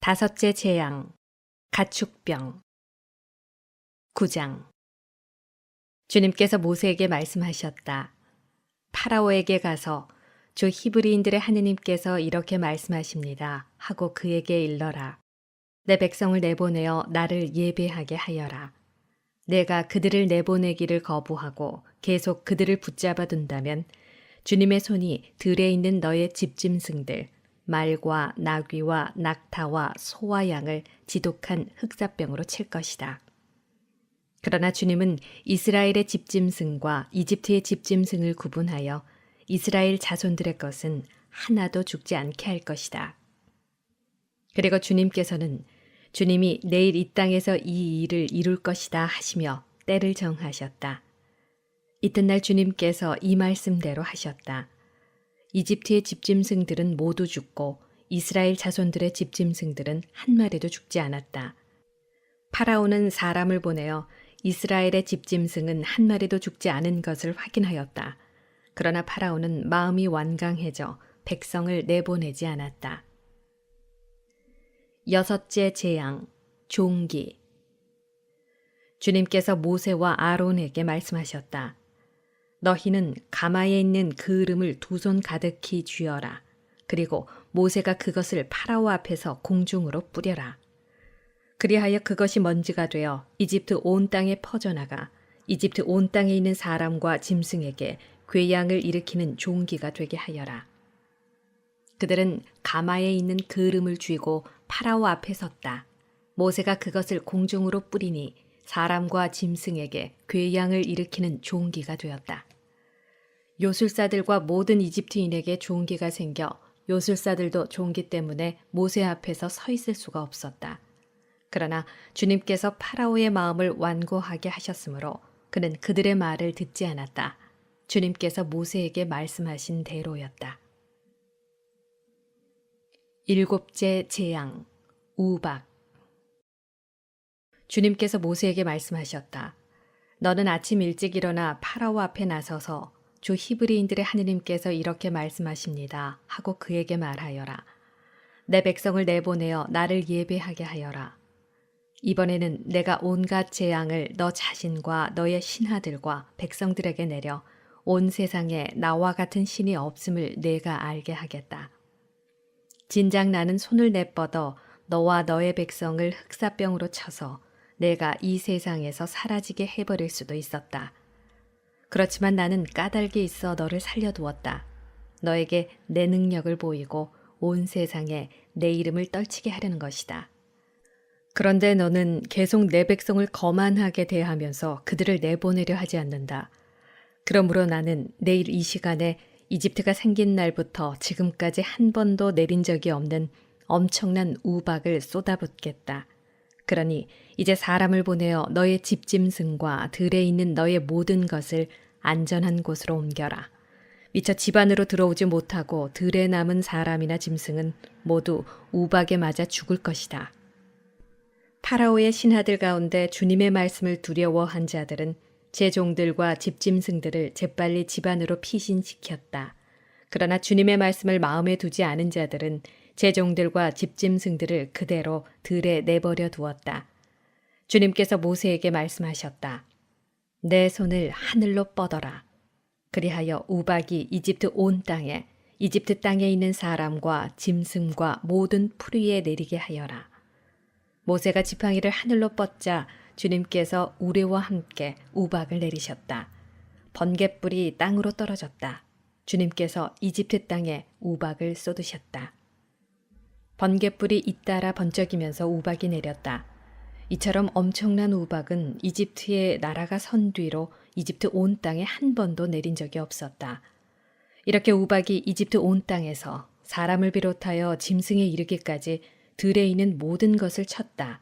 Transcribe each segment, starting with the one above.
다섯째 재앙, 가축병. 9장. 주님께서 모세에게 말씀하셨다. 파라오에게 가서 주 히브리인들의 하느님께서 이렇게 말씀하십니다 하고 그에게 일러라. 내 백성을 내보내어 나를 예배하게 하여라. 내가 그들을 내보내기를 거부하고 계속 그들을 붙잡아 둔다면 주님의 손이 들에 있는 너의 집짐승들, 말과 나귀와 낙타와 소와 양을 지독한 흑사병으로 칠 것이다. 그러나 주님은 이스라엘의 집짐승과 이집트의 집짐승을 구분하여 이스라엘 자손들의 것은 하나도 죽지 않게 할 것이다. 그리고 주님께서는 주님이 내일 이 땅에서 이 일을 이룰 것이다 하시며 때를 정하셨다. 이튿날 주님께서 이 말씀대로 하셨다. 이집트의 집짐승들은 모두 죽고 이스라엘 자손들의 집짐승들은 한 마리도 죽지 않았다. 파라오는 사람을 보내어 이스라엘의 집짐승은 한 마리도 죽지 않은 것을 확인하였다. 그러나 파라오는 마음이 완강해져 백성을 내보내지 않았다. 여섯째 재앙, 종기. 주님께서 모세와 아론에게 말씀하셨다. 너희는 가마에 있는 그을음을 두 손 가득히 쥐어라. 그리고 모세가 그것을 파라오 앞에서 공중으로 뿌려라. 그리하여 그것이 먼지가 되어 이집트 온 땅에 퍼져나가 이집트 온 땅에 있는 사람과 짐승에게 궤양을 일으키는 종기가 되게 하여라. 그들은 가마에 있는 그을음을 쥐고 파라오 앞에 섰다. 모세가 그것을 공중으로 뿌리니 사람과 짐승에게 궤양을 일으키는 종기가 되었다. 요술사들과 모든 이집트인에게 종기가 생겨 요술사들도 종기 때문에 모세 앞에서 서 있을 수가 없었다. 그러나 주님께서 파라오의 마음을 완고하게 하셨으므로 그는 그들의 말을 듣지 않았다. 주님께서 모세에게 말씀하신 대로였다. 일곱째 재앙, 우박. 주님께서 모세에게 말씀하셨다. 너는 아침 일찍 일어나 파라오 앞에 나서서 주 히브리인들의 하느님께서 이렇게 말씀하십니다 하고 그에게 말하여라. 내 백성을 내보내어 나를 예배하게 하여라. 이번에는 내가 온갖 재앙을 너 자신과 너의 신하들과 백성들에게 내려 온 세상에 나와 같은 신이 없음을 내가 알게 하겠다. 진작 나는 손을 내뻗어 너와 너의 백성을 흑사병으로 쳐서 내가 이 세상에서 사라지게 해버릴 수도 있었다. 그렇지만 나는 까닭이 있어 너를 살려두었다. 너에게 내 능력을 보이고 온 세상에 내 이름을 떨치게 하려는 것이다. 그런데 너는 계속 내 백성을 거만하게 대하면서 그들을 내보내려 하지 않는다. 그러므로 나는 내일 이 시간에 이집트가 생긴 날부터 지금까지 한 번도 내린 적이 없는 엄청난 우박을 쏟아붓겠다. 그러니 이제 사람을 보내어 너의 집짐승과 들에 있는 너의 모든 것을 안전한 곳으로 옮겨라. 미처 집 안으로 들어오지 못하고 들에 남은 사람이나 짐승은 모두 우박에 맞아 죽을 것이다. 파라오의 신하들 가운데 주님의 말씀을 두려워한 자들은 제 종들과 집짐승들을 재빨리 집 안으로 피신시켰다. 그러나 주님의 말씀을 마음에 두지 않은 자들은 제 종들과 집짐승들을 그대로 들에 내버려 두었다. 주님께서 모세에게 말씀하셨다. 내 손을 하늘로 뻗어라. 그리하여 우박이 이집트 온 땅에, 이집트 땅에 있는 사람과 짐승과 모든 풀 위에 내리게 하여라. 모세가 지팡이를 하늘로 뻗자 주님께서 우레와 함께 우박을 내리셨다. 번갯불이 땅으로 떨어졌다. 주님께서 이집트 땅에 우박을 쏟으셨다. 번갯불이 잇따라 번쩍이면서 우박이 내렸다. 이처럼 엄청난 우박은 이집트의 나라가 선 뒤로 이집트 온 땅에 한 번도 내린 적이 없었다. 이렇게 우박이 이집트 온 땅에서 사람을 비롯하여 짐승에 이르기까지 들에 있는 모든 것을 쳤다.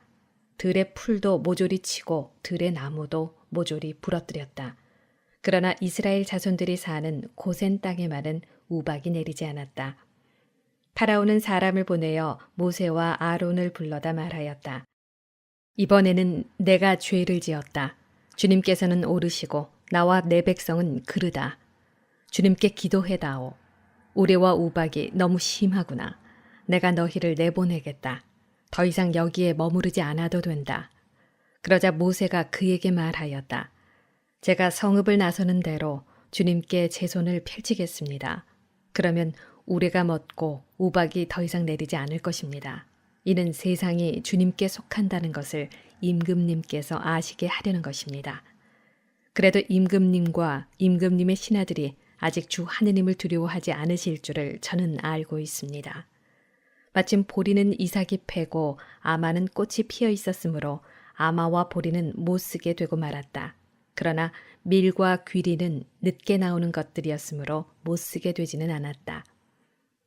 들의 풀도 모조리 치고 들의 나무도 모조리 부러뜨렸다. 그러나 이스라엘 자손들이 사는 고센 땅에만은 우박이 내리지 않았다. 파라오는 사람을 보내어 모세와 아론을 불러다 말하였다. 이번에는 내가 죄를 지었다. 주님께서는 오르시고 나와 내 백성은 그르다. 주님께 기도해다오. 우레와 우박이 너무 심하구나. 내가 너희를 내보내겠다. 더 이상 여기에 머무르지 않아도 된다. 그러자 모세가 그에게 말하였다. 제가 성읍을 나서는 대로 주님께 제 손을 펼치겠습니다. 그러면 우레가 멎고 우박이 더 이상 내리지 않을 것입니다. 이는 세상이 주님께 속한다는 것을 임금님께서 아시게 하려는 것입니다. 그래도 임금님과 임금님의 신하들이 아직 주 하느님을 두려워하지 않으실 줄을 저는 알고 있습니다. 마침 보리는 이삭이 패고 아마는 꽃이 피어 있었으므로 아마와 보리는 못 쓰게 되고 말았다. 그러나 밀과 귀리는 늦게 나오는 것들이었으므로 못 쓰게 되지는 않았다.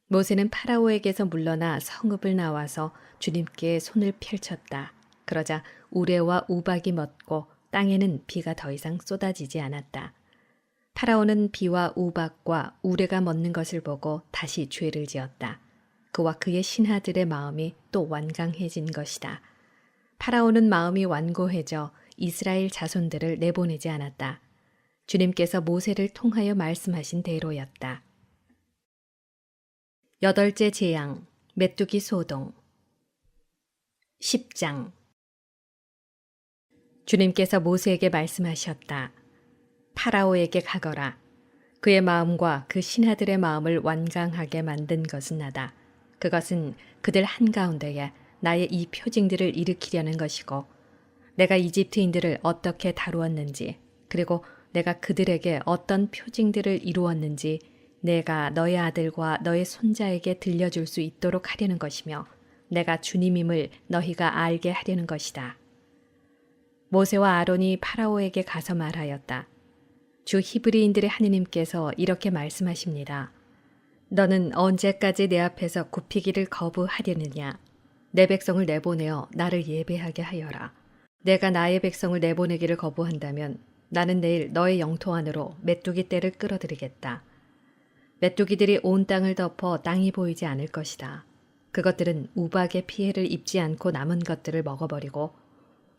모세는 파라오에게서 물러나 성읍을 나와서 주님께 손을 펼쳤다. 그러자 우레와 우박이 멎고 땅에는 비가 더 이상 쏟아지지 않았다. 파라오는 비와 우박과 우레가 멎는 것을 보고 다시 죄를 지었다. 그와 그의 신하들의 마음이 또 완강해진 것이다. 파라오는 마음이 완고해져 이스라엘 자손들을 내보내지 않았다. 주님께서 모세를 통하여 말씀하신 대로였다. 8째 재앙, 메뚜기 소동. 10장. 주님께서 모세에게 말씀하셨다. 파라오에게 가거라. 그의 마음과 그 신하들의 마음을 완강하게 만든 것은 나다. 그것은 그들 한가운데에 나의 이 표징들을 일으키려는 것이고 내가 이집트인들을 어떻게 다루었는지 그리고 내가 그들에게 어떤 표징들을 이루었는지 내가 너의 아들과 너의 손자에게 들려줄 수 있도록 하려는 것이며 내가 주님임을 너희가 알게 하려는 것이다. 모세와 아론이 파라오에게 가서 말하였다. 주 히브리인들의 하느님께서 이렇게 말씀하십니다. 너는 언제까지 내 앞에서 굽히기를 거부하려느냐? 내 백성을 내보내어 나를 예배하게 하여라. 내가 나의 백성을 내보내기를 거부한다면 나는 내일 너의 영토 안으로 메뚜기 떼를 끌어들이겠다. 메뚜기들이 온 땅을 덮어 땅이 보이지 않을 것이다. 그것들은 우박의 피해를 입지 않고 남은 것들을 먹어버리고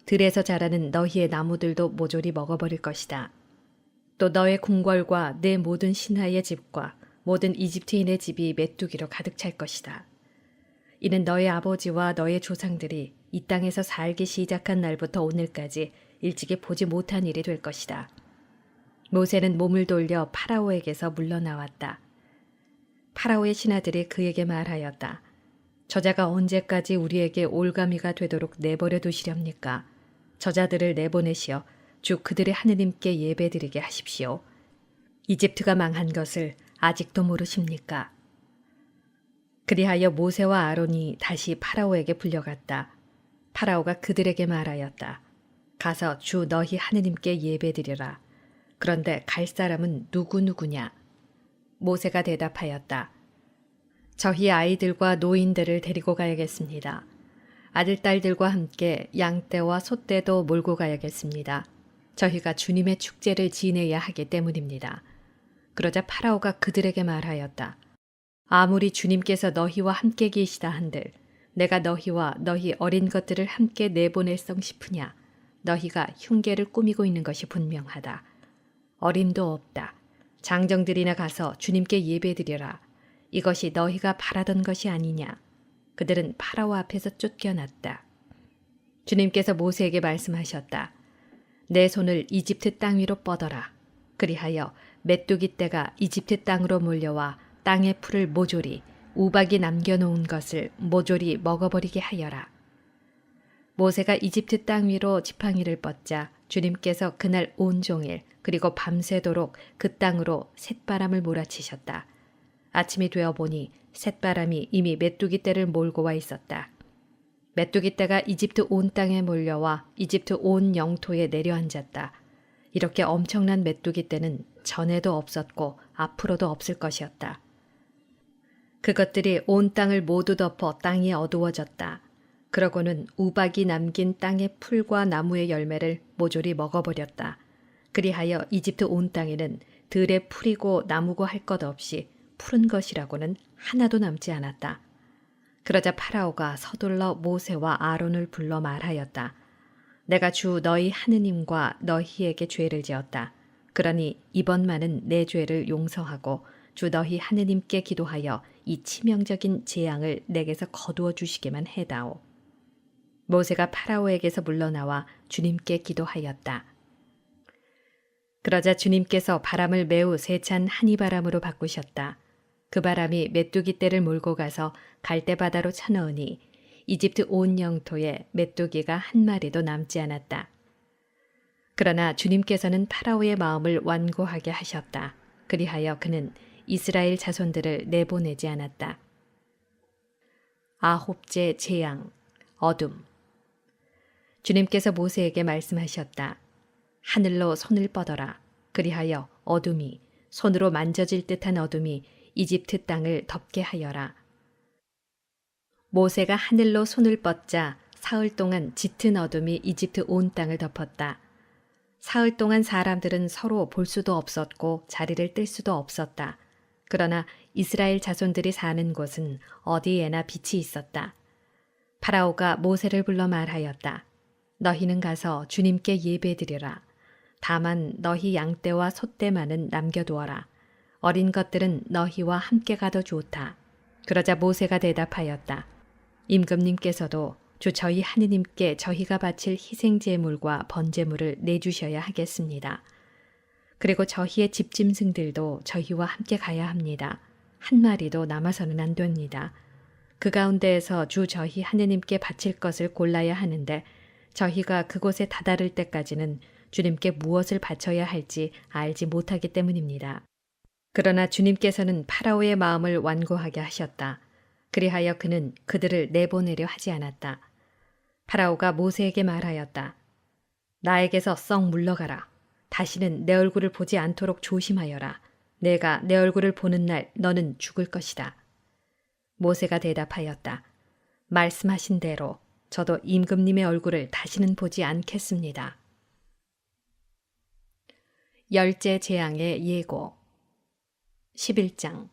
들에서 자라는 너희의 나무들도 모조리 먹어버릴 것이다. 또 너의 궁궐과 내 모든 신하의 집과 모든 이집트인의 집이 메뚜기로 가득 찰 것이다. 이는 너의 아버지와 너의 조상들이 이 땅에서 살기 시작한 날부터 오늘까지 일찍이 보지 못한 일이 될 것이다. 모세는 몸을 돌려 파라오에게서 물러나왔다. 파라오의 신하들이 그에게 말하였다. 저자가 언제까지 우리에게 올가미가 되도록 내버려 두시렵니까? 저자들을 내보내시어 주 그들의 하느님께 예배드리게 하십시오. 이집트가 망한 것을 아직도 모르십니까? 그리하여 모세와 아론이 다시 파라오에게 불려갔다. 파라오가 그들에게 말하였다. 가서 주 너희 하느님께 예배드리라. 그런데 갈 사람은 누구누구냐? 모세가 대답하였다. 저희 아이들과 노인들을 데리고 가야겠습니다. 아들, 딸들과 함께 양떼와 소떼도 몰고 가야겠습니다. 저희가 주님의 축제를 지내야 하기 때문입니다. 그러자 파라오가 그들에게 말하였다. 아무리 주님께서 너희와 함께 계시다 한들 내가 너희와 너희 어린 것들을 함께 내보낼성 싶으냐. 너희가 흉계를 꾸미고 있는 것이 분명하다. 어림도 없다. 장정들이나 가서 주님께 예배드려라. 이것이 너희가 바라던 것이 아니냐. 그들은 파라오 앞에서 쫓겨났다. 주님께서 모세에게 말씀하셨다. 내 손을 이집트 땅 위로 뻗어라. 그리하여 메뚜기 떼가 이집트 땅으로 몰려와 땅의 풀을 모조리 우박이 남겨놓은 것을 모조리 먹어버리게 하여라. 모세가 이집트 땅 위로 지팡이를 뻗자 주님께서 그날 온종일 그리고 밤새도록 그 땅으로 쇳바람을 몰아치셨다. 아침이 되어 보니 쇳바람이 이미 메뚜기 떼를 몰고 와 있었다. 메뚜기 떼가 이집트 온 땅에 몰려와 이집트 온 영토에 내려앉았다. 이렇게 엄청난 메뚜기 떼는 전에도 없었고 앞으로도 없을 것이었다. 그것들이 온 땅을 모두 덮어 땅이 어두워졌다. 그러고는 우박이 남긴 땅의 풀과 나무의 열매를 모조리 먹어버렸다. 그리하여 이집트 온 땅에는 들에 풀이고 나무고 할 것 없이 푸른 것이라고는 하나도 남지 않았다. 그러자 파라오가 서둘러 모세와 아론을 불러 말하였다. 내가 주 너희 하느님과 너희에게 죄를 지었다. 그러니 이번만은 내 죄를 용서하고 주 너희 하느님께 기도하여 이 치명적인 재앙을 내게서 거두어 주시기만 해다오. 모세가 파라오에게서 물러나와 주님께 기도하였다. 그러자 주님께서 바람을 매우 세찬 한이바람으로 바꾸셨다. 그 바람이 메뚜기 떼를 몰고 가서 갈대바다로 쳐넣으니 이집트 온 영토에 메뚜기가 한 마리도 남지 않았다. 그러나 주님께서는 파라오의 마음을 완고하게 하셨다. 그리하여 그는 이스라엘 자손들을 내보내지 않았다. 아홉째 재앙, 어둠. 주님께서 모세에게 말씀하셨다. 하늘로 손을 뻗어라. 그리하여 어둠이, 손으로 만져질 듯한 어둠이 이집트 땅을 덮게 하여라. 모세가 하늘로 손을 뻗자 사흘 동안 짙은 어둠이 이집트 온 땅을 덮었다. 사흘 동안 사람들은 서로 볼 수도 없었고 자리를 뜰 수도 없었다. 그러나 이스라엘 자손들이 사는 곳은 어디에나 빛이 있었다. 파라오가 모세를 불러 말하였다. 너희는 가서 주님께 예배드리라. 다만 너희 양떼와 소떼만은 남겨두어라. 어린 것들은 너희와 함께 가도 좋다. 그러자 모세가 대답하였다. 임금님께서도 주 저희 하느님께 저희가 바칠 희생제물과 번제물을 내주셔야 하겠습니다. 그리고 저희의 집짐승들도 저희와 함께 가야 합니다. 한 마리도 남아서는 안 됩니다. 그 가운데에서 주 저희 하느님께 바칠 것을 골라야 하는데 저희가 그곳에 다다를 때까지는 주님께 무엇을 바쳐야 할지 알지 못하기 때문입니다. 그러나 주님께서는 파라오의 마음을 완고하게 하셨다. 그리하여 그는 그들을 내보내려 하지 않았다. 파라오가 모세에게 말하였다. 나에게서 썩 물러가라. 다시는 내 얼굴을 보지 않도록 조심하여라. 내가 내 얼굴을 보는 날 너는 죽을 것이다. 모세가 대답하였다. 말씀하신 대로 저도 임금님의 얼굴을 다시는 보지 않겠습니다. 열째 재앙의 예고. 11장.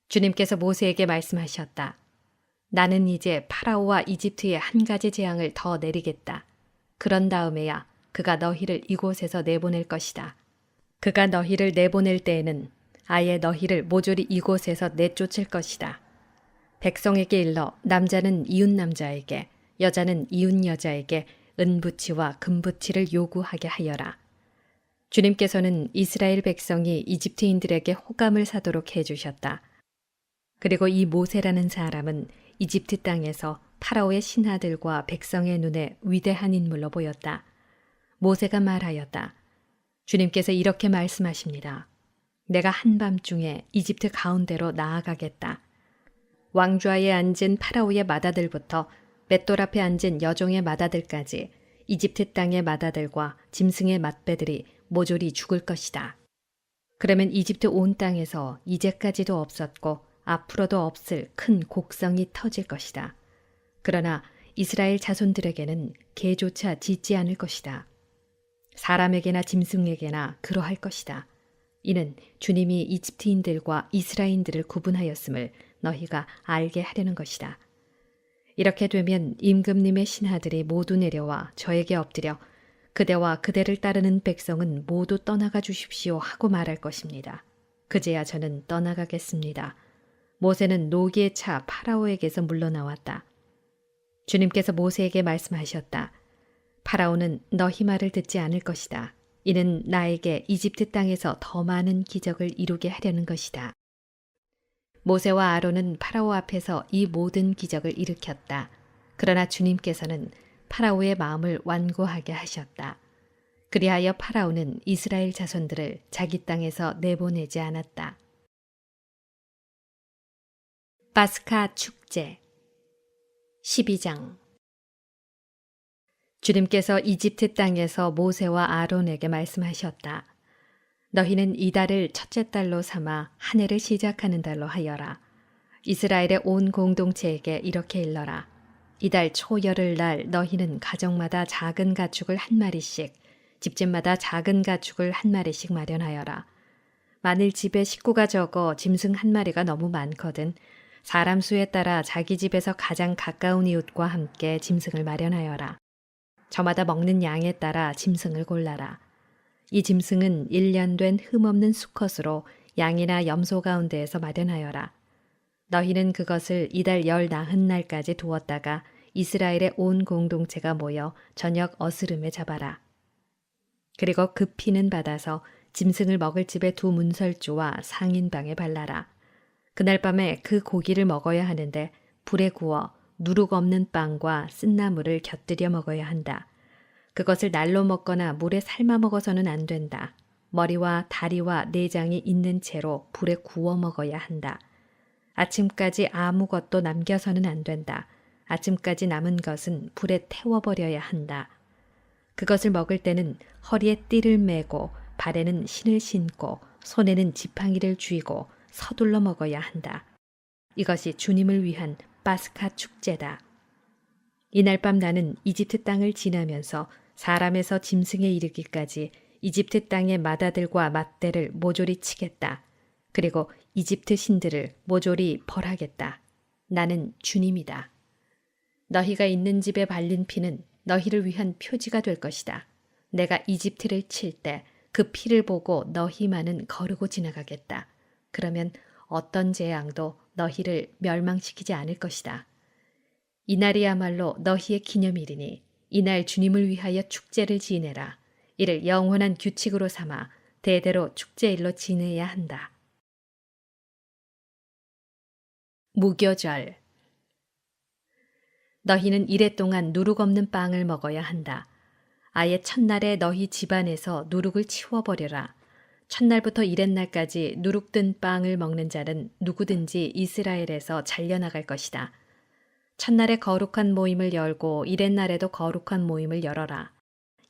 주님께서 모세에게 말씀하셨다. 나는 이제 파라오와 이집트에 한 가지 재앙을 더 내리겠다. 그런 다음에야 그가 너희를 이곳에서 내보낼 것이다. 그가 너희를 내보낼 때에는 아예 너희를 모조리 이곳에서 내쫓을 것이다. 백성에게 일러 남자는 이웃 남자에게, 여자는 이웃 여자에게 은부치와 금부치를 요구하게 하여라. 주님께서는 이스라엘 백성이 이집트인들에게 호감을 사도록 해주셨다. 그리고 이 모세라는 사람은 이집트 땅에서 파라오의 신하들과 백성의 눈에 위대한 인물로 보였다. 모세가 말하였다. 주님께서 이렇게 말씀하십니다. 내가 한밤중에 이집트 가운데로 나아가겠다. 왕좌에 앉은 파라오의 맏아들부터 맷돌 앞에 앉은 여종의 맏아들까지 이집트 땅의 맏아들과 짐승의 맏배들이 모조리 죽을 것이다. 그러면 이집트 온 땅에서 이제까지도 없었고 앞으로도 없을 큰 곡성이 터질 것이다. 그러나 이스라엘 자손들에게는 개조차 짖지 않을 것이다. 사람에게나 짐승에게나 그러할 것이다. 이는 주님이 이집트인들과 이스라엘인들을 구분하였음을 너희가 알게 하려는 것이다. 이렇게 되면 임금님의 신하들이 모두 내려와 저에게 엎드려 그대와 그대를 따르는 백성은 모두 떠나가 주십시오 하고 말할 것입니다. 그제야 저는 떠나가겠습니다. 모세는 노기에 차 파라오에게서 물러나왔다. 주님께서 모세에게 말씀하셨다. 파라오는 너희 말을 듣지 않을 것이다. 이는 나에게 이집트 땅에서 더 많은 기적을 이루게 하려는 것이다. 모세와 아론은 파라오 앞에서 이 모든 기적을 일으켰다. 그러나 주님께서는 파라오의 마음을 완고하게 하셨다. 그리하여 파라오는 이스라엘 자손들을 자기 땅에서 내보내지 않았다. 파스카 축제 12장. 주님께서 이집트 땅에서 모세와 아론에게 말씀하셨다. 너희는 이 달을 첫째 달로 삼아 한 해를 시작하는 달로 하여라. 이스라엘의 온 공동체에게 이렇게 일러라. 이달 초열흘날 너희는 가정마다 작은 가축을 한 마리씩, 집집마다 작은 가축을 한 마리씩 마련하여라. 만일 집에 식구가 적어 짐승 한 마리가 너무 많거든 사람 수에 따라 자기 집에서 가장 가까운 이웃과 함께 짐승을 마련하여라. 저마다 먹는 양에 따라 짐승을 골라라. 이 짐승은 1년 된 흠없는 수컷으로 양이나 염소 가운데에서 마련하여라. 너희는 그것을 이달 열 나흔 날까지 두었다가 이스라엘의 온 공동체가 모여 저녁 어스름에 잡아라. 그리고 그 피는 받아서 짐승을 먹을 집의 두 문설주와 상인방에 발라라. 그날 밤에 그 고기를 먹어야 하는데 불에 구워 누룩 없는 빵과 쓴나물을 곁들여 먹어야 한다. 그것을 날로 먹거나 물에 삶아 먹어서는 안 된다. 머리와 다리와 내장이 있는 채로 불에 구워 먹어야 한다. 아침까지 아무것도 남겨서는 안 된다. 아침까지 남은 것은 불에 태워버려야 한다. 그것을 먹을 때는 허리에 띠를 매고 발에는 신을 신고 손에는 지팡이를 쥐고 서둘러 먹어야 한다. 이것이 주님을 위한 파스카 축제다. 이날 밤 나는 이집트 땅을 지나면서 사람에서 짐승에 이르기까지 이집트 땅의 맏아들과 맏대를 모조리 치겠다. 그리고 이집트 신들을 모조리 벌하겠다. 나는 주님이다. 너희가 있는 집에 발린 피는 너희를 위한 표지가 될 것이다. 내가 이집트를 칠 때 그 피를 보고 너희만은 거르고 지나가겠다. 그러면 어떤 재앙도 너희를 멸망시키지 않을 것이다. 이날이야말로 너희의 기념일이니 이날 주님을 위하여 축제를 지내라. 이를 영원한 규칙으로 삼아 대대로 축제일로 지내야 한다. 무교절. 너희는 이래 동안 누룩 없는 빵을 먹어야 한다. 아예 첫날에 너희 집안에서 누룩을 치워버려라. 첫날부터 이렛날까지 누룩 든 빵을 먹는 자는 누구든지 이스라엘에서 잘려나갈 것이다. 첫날에 거룩한 모임을 열고 이렛날에도 거룩한 모임을 열어라.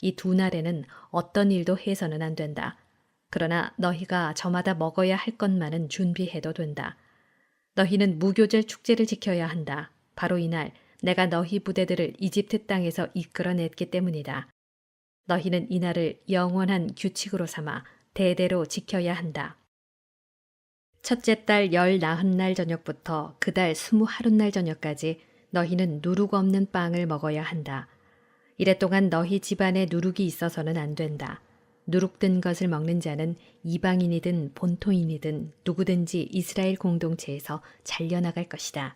이 두 날에는 어떤 일도 해서는 안 된다. 그러나 너희가 저마다 먹어야 할 것만은 준비해도 된다. 너희는 무교절 축제를 지켜야 한다. 바로 이날 내가 너희 부대들을 이집트 땅에서 이끌어냈기 때문이다. 너희는 이날을 영원한 규칙으로 삼아 대대로 지켜야 한다. 첫째 달 19날 저녁부터 그 달 21날 저녁까지 너희는 누룩 없는 빵을 먹어야 한다. 이래 동안 너희 집안에 누룩이 있어서는 안 된다. 누룩 든 것을 먹는 자는 이방인이든 본토인이든 누구든지 이스라엘 공동체에서 잘려나갈 것이다.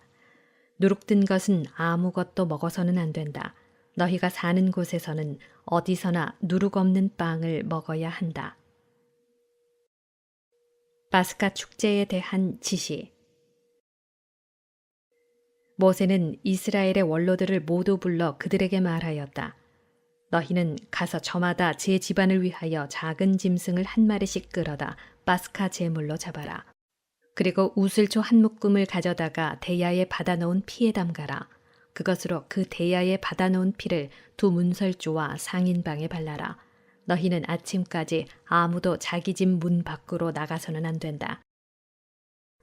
누룩 든 것은 아무것도 먹어서는 안 된다. 너희가 사는 곳에서는 어디서나 누룩 없는 빵을 먹어야 한다. 파스카 축제에 대한 지시. 모세는 이스라엘의 원로들을 모두 불러 그들에게 말하였다. 너희는 가서 저마다 제 집안을 위하여 작은 짐승을 한 마리씩 끌어다 파스카 제물로 잡아라. 그리고 우슬초 한 묶음을 가져다가 대야에 받아놓은 피에 담가라. 그것으로 그 대야에 받아놓은 피를 두 문설주와 상인방에 발라라. 너희는 아침까지 아무도 자기 집 문 밖으로 나가서는 안 된다.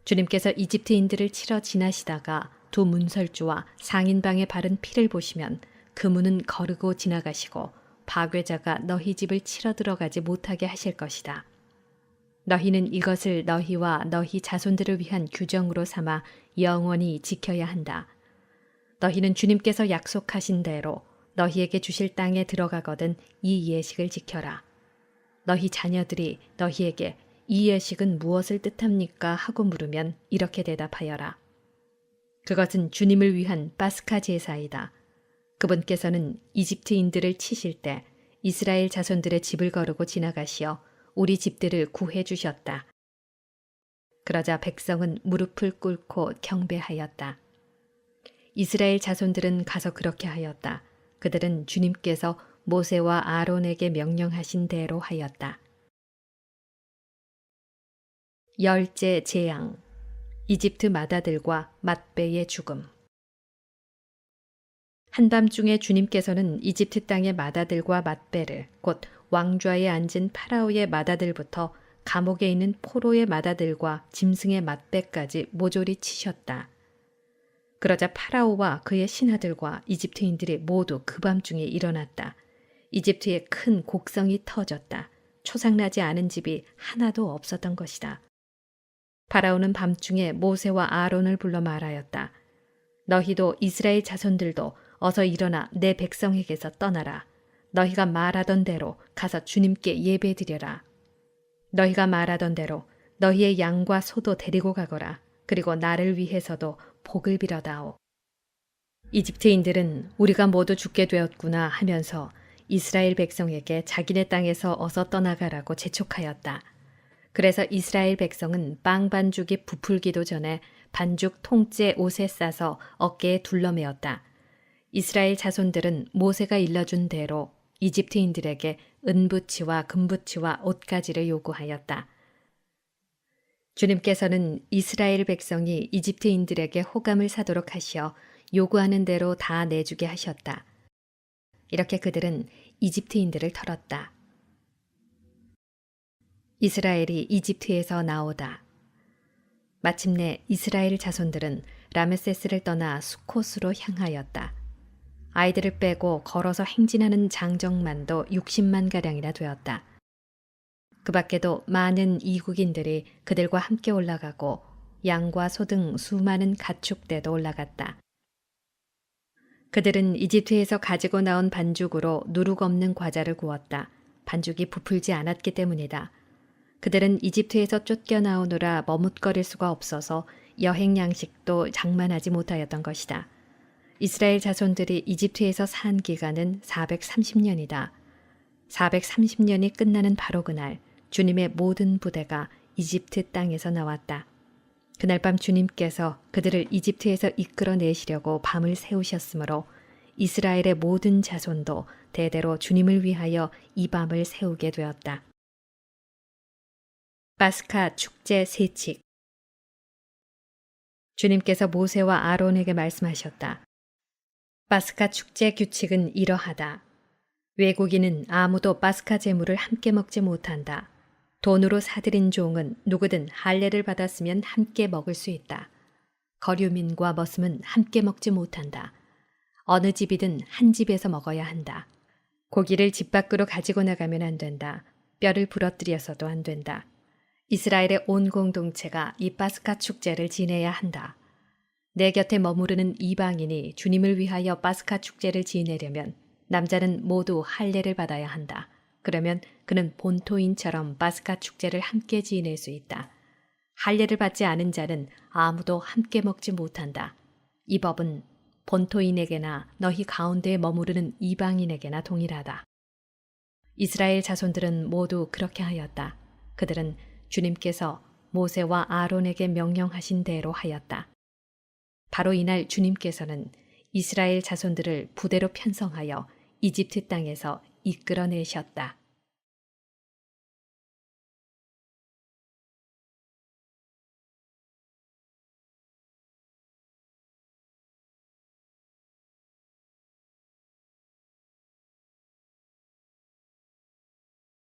주님께서 이집트인들을 치러 지나시다가 두 문설주와 상인방에 바른 피를 보시면 그 문은 거르고 지나가시고 파괴자가 너희 집을 치러 들어가지 못하게 하실 것이다. 너희는 이것을 너희와 너희 자손들을 위한 규정으로 삼아 영원히 지켜야 한다. 너희는 주님께서 약속하신 대로 너희에게 주실 땅에 들어가거든 이 예식을 지켜라. 너희 자녀들이 너희에게 이 예식은 무엇을 뜻합니까? 하고 물으면 이렇게 대답하여라. 그것은 주님을 위한 파스카 제사이다. 그분께서는 이집트인들을 치실 때 이스라엘 자손들의 집을 거르고 지나가시어 우리 집들을 구해 주셨다. 그러자 백성은 무릎을 꿇고 경배하였다. 이스라엘 자손들은 가서 그렇게 하였다. 그들은 주님께서 모세와 아론에게 명령하신 대로 하였다. 열째 재앙. 이집트 맏아들과 맏배의 죽음. 한밤중에 주님께서는 이집트 땅의 맏아들과 맏배를 곧 왕좌에 앉은 파라오의 맏아들부터 감옥에 있는 포로의 맏아들과 짐승의 맏배까지 모조리 치셨다. 그러자 파라오와 그의 신하들과 이집트인들이 모두 그 밤중에 일어났다. 이집트에 큰 곡성이 터졌다. 초상나지 않은 집이 하나도 없었던 것이다. 파라오는 밤중에 모세와 아론을 불러 말하였다. 너희도 이스라엘 자손들도 어서 일어나 내 백성에게서 떠나라. 너희가 말하던 대로 가서 주님께 예배드려라. 너희가 말하던 대로 너희의 양과 소도 데리고 가거라. 그리고 나를 위해서도 복을 빌어다오. 이집트인들은 우리가 모두 죽게 되었구나 하면서 이스라엘 백성에게 자기네 땅에서 어서 떠나가라고 재촉하였다. 그래서 이스라엘 백성은 빵 반죽이 부풀기도 전에 반죽 통째 옷에 싸서 어깨에 둘러매었다. 이스라엘 자손들은 모세가 일러준 대로 이집트인들에게 은부치와 금부치와 옷가지를 요구하였다. 주님께서는 이스라엘 백성이 이집트인들에게 호감을 사도록 하시어 요구하는 대로 다 내주게 하셨다. 이렇게 그들은 이집트인들을 털었다. 이스라엘이 이집트에서 나오다. 마침내 이스라엘 자손들은 라메세스를 떠나 수콧으로 향하였다. 아이들을 빼고 걸어서 행진하는 장정만도 60만 가량이나 되었다. 그 밖에도 많은 이국인들이 그들과 함께 올라가고 양과 소 등 수많은 가축대도 올라갔다. 그들은 이집트에서 가지고 나온 반죽으로 누룩 없는 과자를 구웠다. 반죽이 부풀지 않았기 때문이다. 그들은 이집트에서 쫓겨나오느라 머뭇거릴 수가 없어서 여행 양식도 장만하지 못하였던 것이다. 이스라엘 자손들이 이집트에서 산 기간은 430년이다. 430년이 끝나는 바로 그날 주님의 모든 부대가 이집트 땅에서 나왔다. 그날 밤 주님께서 그들을 이집트에서 이끌어내시려고 밤을 새우셨으므로 이스라엘의 모든 자손도 대대로 주님을 위하여 이 밤을 새우게 되었다. 파스카 축제 세칙. 주님께서 모세와 아론에게 말씀하셨다. 파스카 축제 규칙은 이러하다. 외국인은 아무도 파스카 제물을 함께 먹지 못한다. 돈으로 사들인 종은 누구든 할례를 받았으면 함께 먹을 수 있다. 거류민과 머슴은 함께 먹지 못한다. 어느 집이든 한 집에서 먹어야 한다. 고기를 집 밖으로 가지고 나가면 안 된다. 뼈를 부러뜨려서도 안 된다. 이스라엘의 온 공동체가 이 파스카 축제를 지내야 한다. 내 곁에 머무르는 이방인이 주님을 위하여 파스카 축제를 지내려면 남자는 모두 할례를 받아야 한다. 그러면 그는 본토인처럼 파스카 축제를 함께 지낼 수 있다. 할례를 받지 않은 자는 아무도 함께 먹지 못한다. 이 법은 본토인에게나 너희 가운데에 머무르는 이방인에게나 동일하다. 이스라엘 자손들은 모두 그렇게 하였다. 그들은 주님께서 모세와 아론에게 명령하신 대로 하였다. 바로 이날 주님께서는 이스라엘 자손들을 부대로 편성하여 이집트 땅에서 이끌어내셨다.